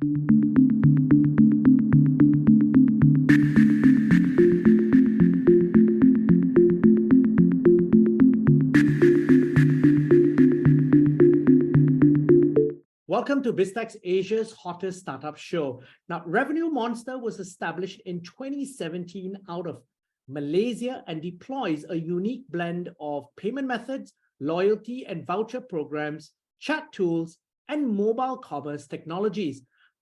Welcome to BizTech's Asia's hottest startup show. Now, Revenue Monster was established in 2017 out of Malaysia and deploys a unique blend of payment methods, loyalty and voucher programs, chat tools, and mobile commerce technologies,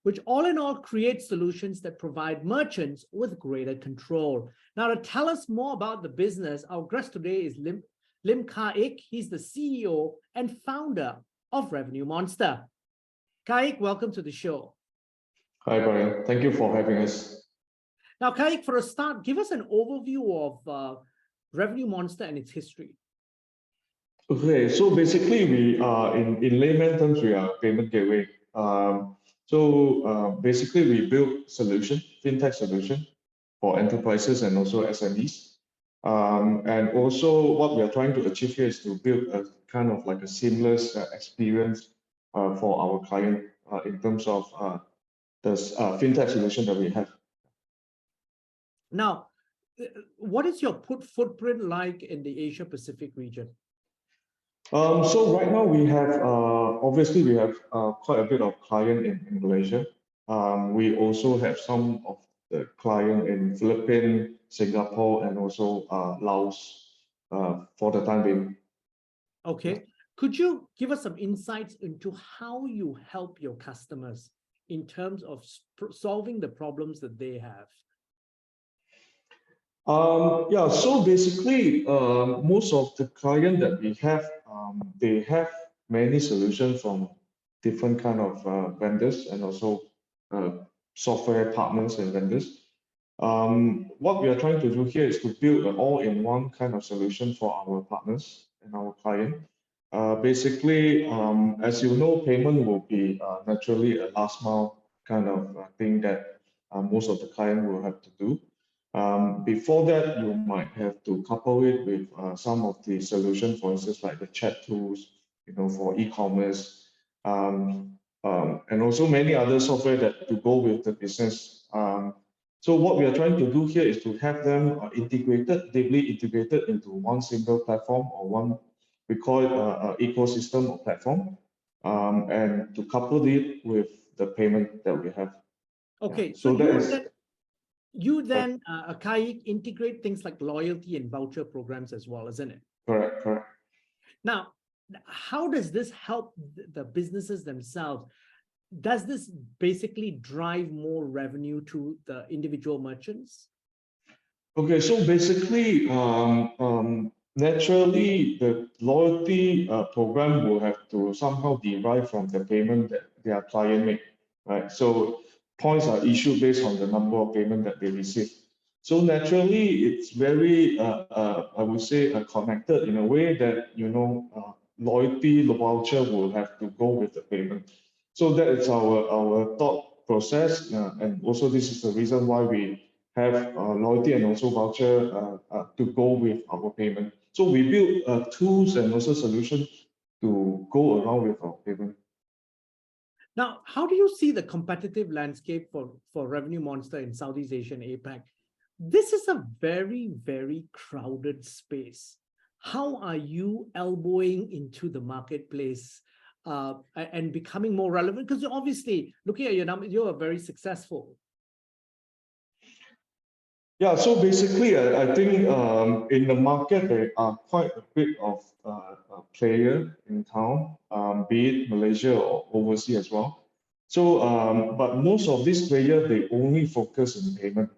which all in all create solutions that provide merchants with greater control. Now, to tell us more about the business, our guest today is Lim Kar Aik. He's the CEO and founder of Revenue Monster. Kar Aik, welcome to the show. Hi, Brian. Thank you for having us. Now, Kar Aik, for a start, give us an overview of Revenue Monster and its history. Okay, so basically, we are in layman terms, we are a payment gateway. Basically, we build fintech solution for enterprises and also SMEs. And also, what we are trying to achieve here is to build a kind of like a seamless experience for our client in terms of the fintech solution that we have. Now, what is your footprint like in the Asia Pacific region? So right now we have obviously we have quite a bit of client in Malaysia. We also have some of the client in Philippines, Singapore, and also Laos for the time being. Okay. Could you give us some insights into how you help your customers in terms of solving the problems that they have? Yeah, so basically, most of the clients that we have, they have many solutions from different kind of vendors and also software partners and vendors. What we are trying to do here is to build an all-in-one kind of solution for our partners and our client. Basically, as you know, payment will be naturally a last mile kind of thing that most of the client will have to do. Before that, you might have to couple it with some of the solutions, for instance, like the chat tools, for e-commerce, and also many other software that to go with the business. So what we are trying to do here is to have them deeply integrated into one single platform or one, we call it an ecosystem or platform, and to couple it with the payment that we have. Okay, yeah. so you then, Kar Aik, integrate things like loyalty and voucher programs as well, isn't it? Correct. Now, how does this help the businesses themselves? Does this basically drive more revenue to the individual merchants? Okay, so basically, naturally, the loyalty program will have to somehow derive from the payment that their client make, right? So points are issued based on the number of payment that they receive. So naturally, it's very, I would say, connected in a way that, loyalty, the voucher will have to go with the payment. So that is our thought process. And also this is the reason why we have loyalty and also voucher to go with our payment. So we build tools and also solutions to go around with our payment. Now, how do you see the competitive landscape for Revenue Monster in Southeast Asia and APAC? This is a very, very crowded space. How are you elbowing into the marketplace and becoming more relevant? Because obviously, looking at your numbers, you are very successful. Yeah, so basically, I think in the market, there are quite a bit of player in town, be it Malaysia or overseas as well. So, but most of these players, they only focus in payment,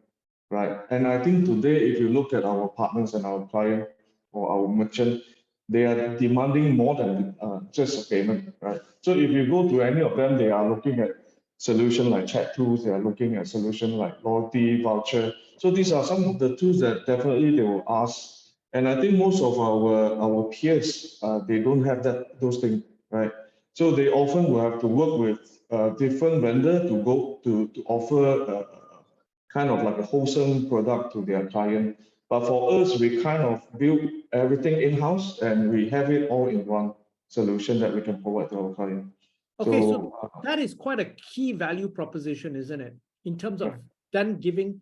right? And I think today, if you look at our partners and our client or our merchant, they are demanding more than just a payment, right? So if you go to any of them, they are looking at solution like chat tools, they are looking at solution like loyalty, voucher. So these are some of the tools that definitely they will ask. And I think most of our peers, they don't have those things, right? So they often will have to work with different vendor to go to offer kind of like a wholesome product to their client. But for us, we kind of build everything in-house and we have it all in one solution that we can provide to our client. Okay, so So that is quite a key value proposition, isn't it? In terms of Right. then giving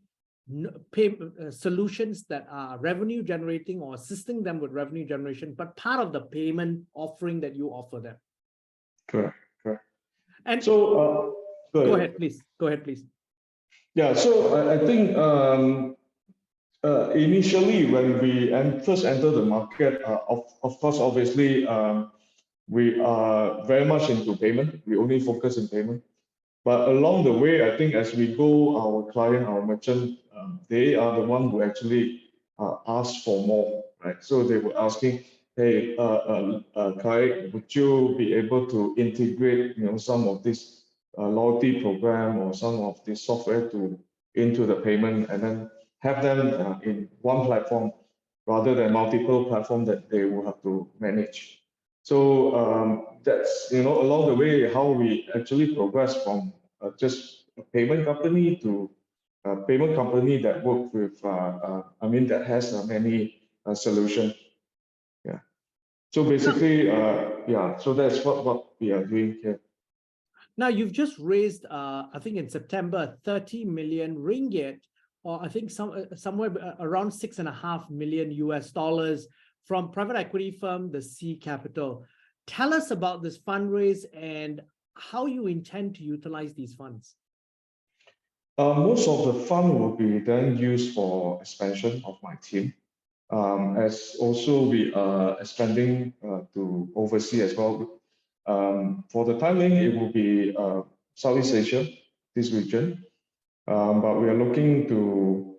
solutions that are revenue generating or assisting them with revenue generation, but part of the payment offering that you offer them. correct, correct. And So go ahead, please. Go ahead, please. Yeah, so I think initially when we first enter the market, of course, obviously, we are very much into payment. We only focus in payment. But along the way, I think as we go, our client, our merchant, they are the one who actually ask for more, right? So they were asking, hey, Kai, would you be able to integrate, some of this loyalty program or some of this software into the payment, and then have them in one platform rather than multiple platforms that they will have to manage. So that's along the way how we actually progress from just a payment company to a payment company that work with that has many solutions. Yeah. So basically, so that's what we are doing here. Now you've just raised, I think in September, 30 million ringgit, or I think somewhere around $6.5 million US from private equity firm, the C Capital. Tell us about this fundraise and how you intend to utilize these funds. Most of the fund will be then used for expansion of my team. As also we are expanding to overseas as well. For the time being, it will be Southeast Asia, this region. But we are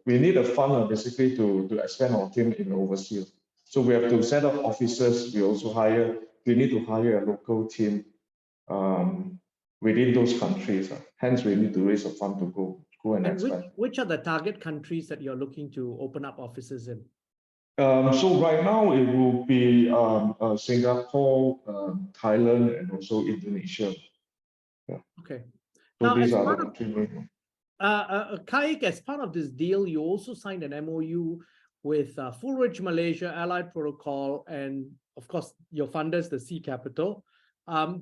we need a fund basically to expand our team in overseas. So we have to set up offices. We need to hire a local team within those countries. Hence, we need to raise a fund to go and expand. Which are the target countries that you're looking to open up offices in? So right now it will be Singapore, Thailand, and also Indonesia. Yeah. Okay. So Now, these are the three main. Kar Aik, as part of this deal, you also signed an MOU with Fullridge Malaysia, Allied Protocol, and of course your funders, the C Capital.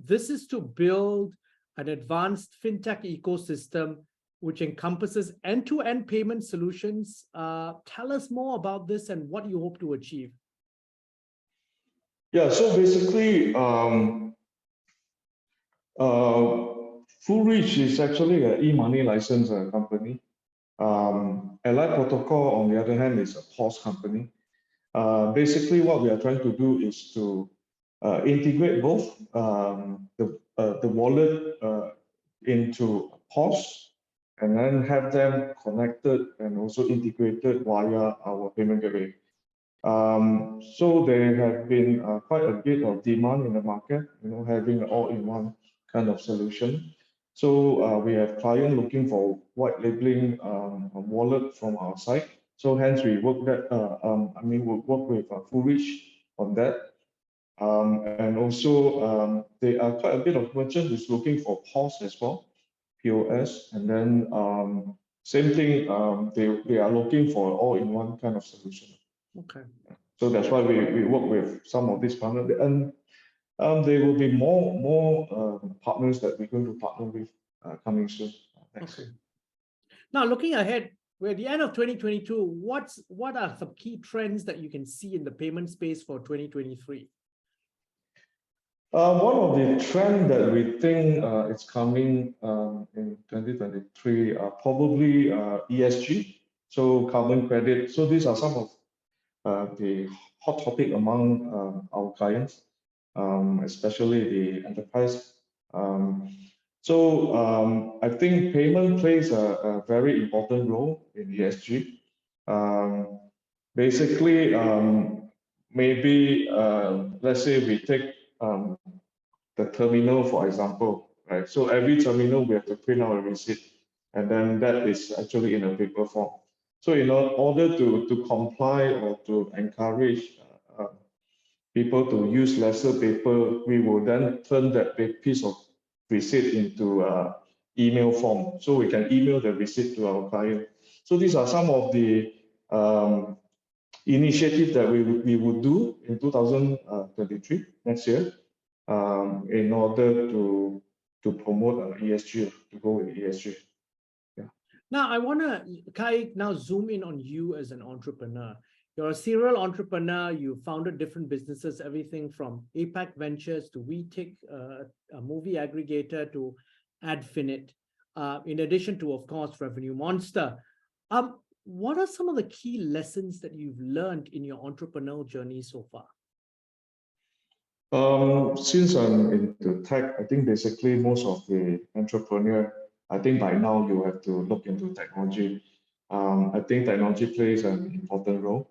This is to build an advanced fintech ecosystem which encompasses end-to-end payment solutions. Tell us more about this and what you hope to achieve. Yeah, so basically, Fullridge is actually an e-money license company. Allied Protocol, on the other hand, is a POS company. Basically, what we are trying to do is to integrate both the wallet into POS, and then have them connected and also integrated via our payment gateway. So there have been quite a bit of demand in the market, having an all-in-one kind of solution. So we have clients looking for white labeling a wallet from our side. So hence we work we'll work with Fullridge on that. And also there are quite a bit of merchants who's looking for POS as well, POS, and then same thing, they are looking for all-in-one kind of solution. Okay. So that's why we work with some of these partners, and there will be more partners that we're going to partner with coming soon. Thanks. Okay. Now, looking ahead, we're at the end of 2022. What are some key trends that you can see in the payment space for 2023? One of the trends that we think is coming in 2023 are probably ESG, so carbon credit. So these are some of the hot topic among our clients, especially the enterprise. I think payment plays a very important role in ESG. Basically, maybe let's say we take the terminal, for example, right? So every terminal we have to print out a receipt, and then that is actually in a paper form. So in order to comply or to encourage people to use lesser paper, we will then turn that piece of receipt into email form. So we can email the receipt to our client. So these are some of the initiatives that we would do in 2023, next year, in order to promote ESG, to go with ESG. Yeah. Now, I want to, Kai, now zoom in on you as an entrepreneur. You're a serial entrepreneur. You founded different businesses, everything from APAC Ventures to WeTick, a movie aggregator, to Adfinit, in addition to, of course, Revenue Monster. What are some of the key lessons that you've learned in your entrepreneurial journey so far? Since I'm into tech, I think basically most of the entrepreneur, I think by now you have to look into technology. I think technology plays an important role.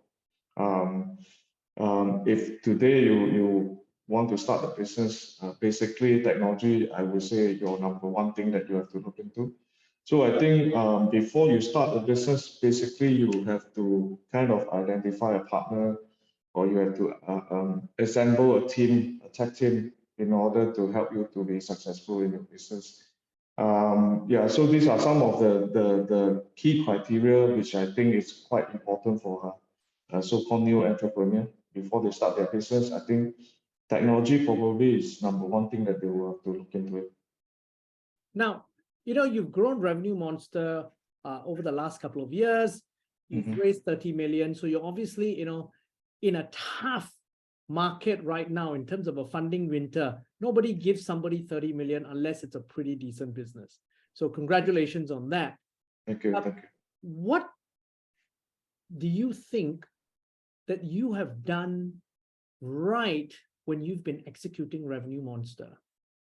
If today you want to start a business, basically technology, I would say your number one thing that you have to look into. So I think before you start a business, basically you have to kind of identify a partner, or you have to assemble a team, a tech team, in order to help you to be successful in your business. Yeah, so these are some of the key criteria which I think is quite important for a so-called new entrepreneur before they start their business. I think technology probably is number one thing that they will have to look into it. Now, you've grown Revenue Monster over the last couple of years. You've raised 30 million. So you're obviously, in a tough market right now in terms of a funding winter. Nobody gives somebody 30 million unless it's a pretty decent business. So congratulations on that. Thank you. Thank you. What do you think that you have done right when you've been executing Revenue Monster?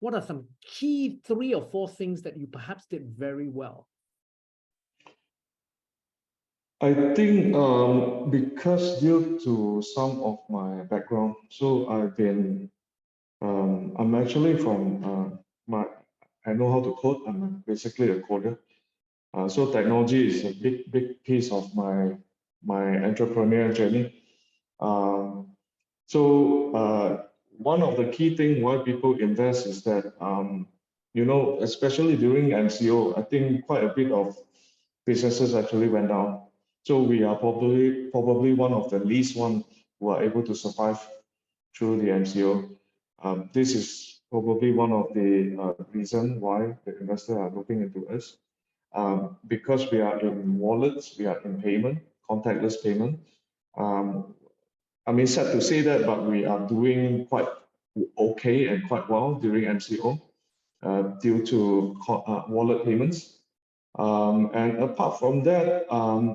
What are some key 3 or 4 things that you perhaps did very well? I think because due to some of my background, so I've been, I'm actually from I know how to code. I'm basically a coder. So technology is a big piece of my entrepreneurial journey. One of the key things why people invest is that, especially during MCO, I think quite a bit of businesses actually went down. So we are probably one of the least one who are able to survive through the MCO. This is probably one of the reasons why the investors are looking into us. Because we are in wallets, we are in payment, contactless payment. I mean, sad to say that, but we are doing quite okay and quite well during MCO due to wallet payments. And apart from that,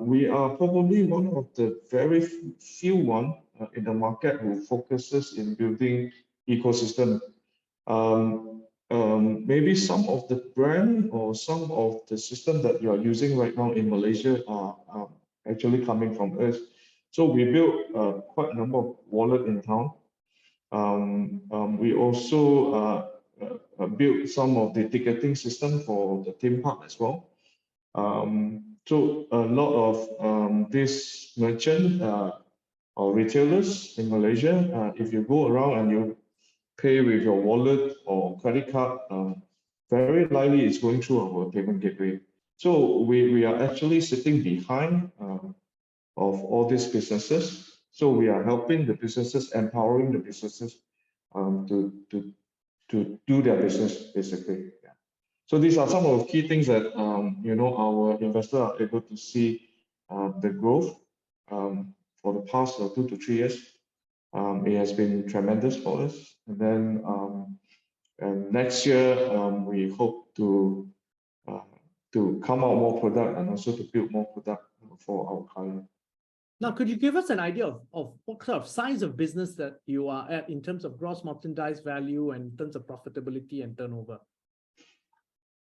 we are probably one of the very few one in the market who focuses in building ecosystem. Maybe some of the brand or some of the system that you are using right now in Malaysia are actually coming from us. So we built quite a number of wallet in town. We also built some of the ticketing system for the theme park as well. So a lot of these merchant or retailers in Malaysia, if you go around and you pay with your wallet or credit card, very likely it's going through our payment gateway. So we are actually sitting behind of all these businesses. So we are helping the businesses, empowering the businesses to do their business basically. Yeah. So these are some of the key things that our investors are able to see the growth for the past 2 to 3 years. It has been tremendous for us. And then and next year we hope to come out more product and also to build more product for our client. Now, could you give us an idea of what sort of size of business that you are at in terms of gross merchandise value and in terms of profitability and turnover?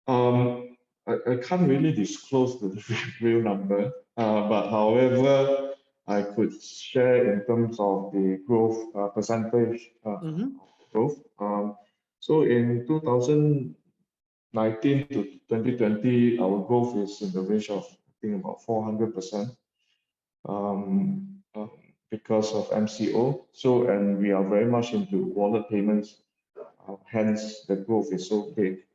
I can't really disclose the real number, but however, I could share in terms of the growth percentage growth. So in 2019 to 2020, our growth is in the range of, I think, about 400%. Because of MCO. So, and we are very much into wallet payments, hence the growth is so big.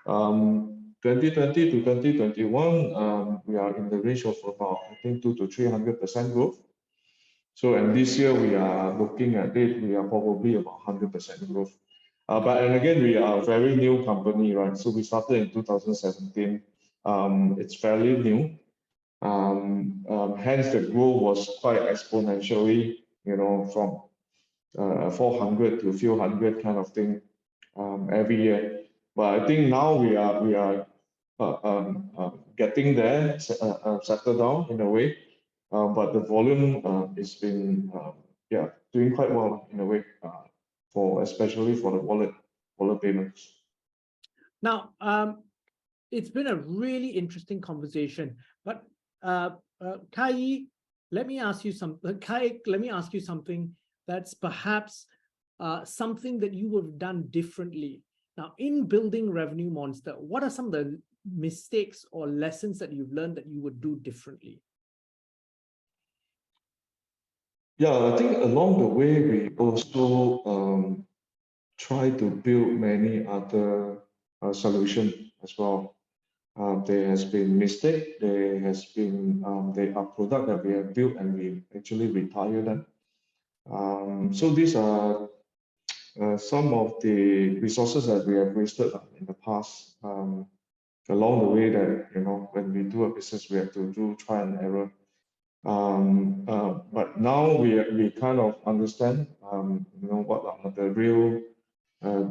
2020 to 2021, we are in the range of about, I think, 200 to 300% growth. So, and this year we are looking at it, we are probably about 100% growth. But and again, we are a very new company, right? So we started in 2017. It's fairly new. Hence the growth was quite exponentially, from 400 to a few hundred kind of thing every year. But I think now we are getting there, settled down in a way. But the volume has been doing quite well in a way, for especially for the wallet payments. Now, it's been a really interesting conversation, but Kai, let me ask you something that's perhaps something that you would have done differently. Now, in building Revenue Monster, what are some of the mistakes or lessons that you've learned that you would do differently? Yeah, I think along the way, we also try to build many other solutions as well. There has been mistake. There has been there are products that we have built and we actually retire them. So these are some of the resources that we have wasted in the past. Along the way, that when we do a business, we have to do trial and error. But now we kind of understand, what are the real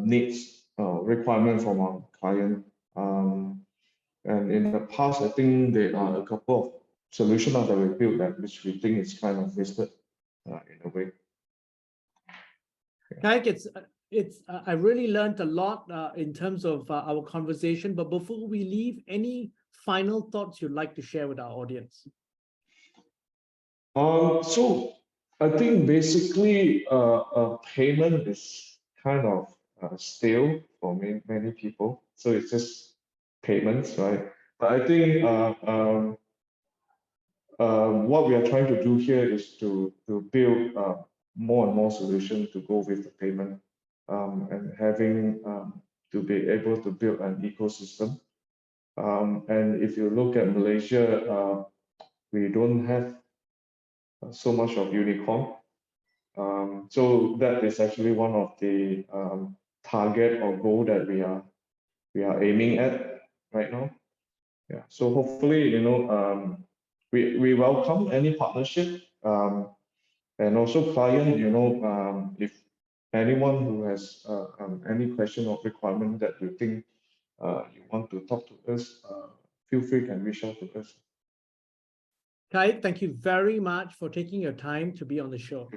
needs, requirement from our client. And in the past, I think there are a couple of solutions that we built that which we think is kind of wasted in a way. Kaik, I really learned a lot in terms of our conversation, but before we leave, any final thoughts you'd like to share with our audience? So I think basically payment is kind of stale for many people. So it's just payments, right? But I think what we are trying to do here is to build more and more solutions to go with the payment, and having to be able to build an ecosystem. And if you look at Malaysia, we don't have so much of unicorn. So that is actually one of the target or goal that we are aiming at right now. Yeah. So hopefully, we welcome any partnership, and also client. If anyone who has any question or requirement that you think you want to talk to us, feel free and reach out to us. Kai, thank you very much for taking your time to be on the show.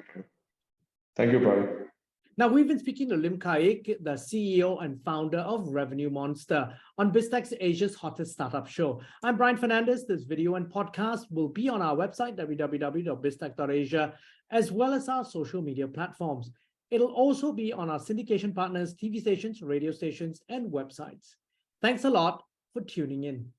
Thank you, Brian. Now, we've been speaking to Lim Kar Aik, the CEO and founder of Revenue Monster, on BizTech Asia's hottest startup show. I'm Brian Fernandez. This video and podcast will be on our website, www.biztech.asia, as well as our social media platforms. It'll also be on our syndication partners, TV stations, radio stations, and websites. Thanks a lot for tuning in.